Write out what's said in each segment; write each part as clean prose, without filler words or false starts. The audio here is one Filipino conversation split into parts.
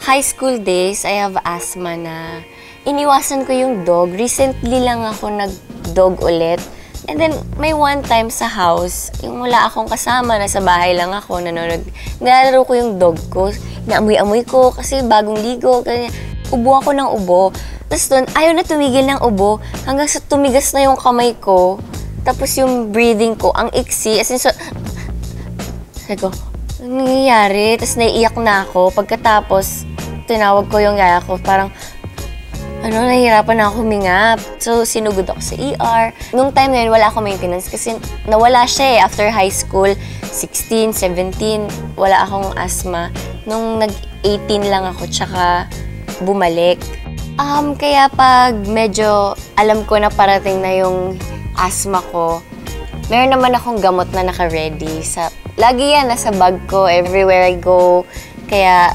high school days, I have asthma na iniwasan ko yung dog. Recently lang ako nag-dog ulit. And then, may one time sa house, yung wala akong kasama, nasa bahay lang ako, nilalaro ko yung dog ko. Naamoy-amoy ko kasi bagong ligo. Ubo ako ng ubo. Tapos doon, ayaw na tumigil ng ubo hanggang sa tumigas na yung kamay ko. Tapos yung breathing ko, ang iksi. As in, sabi ko, anong nangyayari? Tapos naiiyak na ako. Pagkatapos, tinawag ko yung yaya ko, parang, nahihirapan na ako huminga. So, sinugod ako sa ER. Nung time na yun, wala akong maintenance kasi nawala siya after high school. 16, 17, wala akong asthma. Nung nag-18 lang ako, tsaka bumalik. Kaya pag medyo alam ko na parating na yung asthma ko, meron naman akong gamot na naka-ready. Lagi yan, nasa bag ko, everywhere I go. Kaya,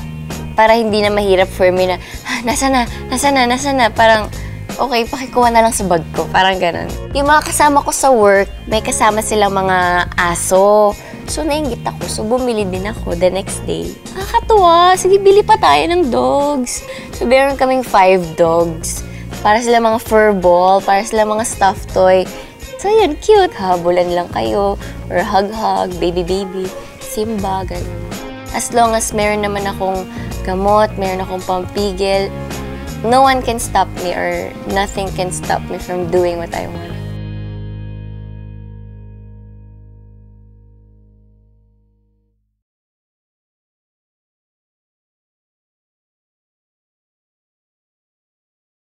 para hindi na mahirap for me na, nasa na, parang, okay, pakikuha na lang sa bag ko, parang ganun. Yung mga kasama ko sa work, may kasama silang mga aso. So, nainggit ako. So, bumili din ako the next day. Nakakatuwa, sige, bili pa tayo ng dogs. So, meron kaming 5 dogs. Para sila mga fur ball, para sila mga stuffed toy. So, yun, cute. Habulan lang kayo, or hug-hug, baby-baby, Simba, ganun. As long as meron naman akong gamot, meron akong pampigil, no one can stop me or nothing can stop me from doing what I want.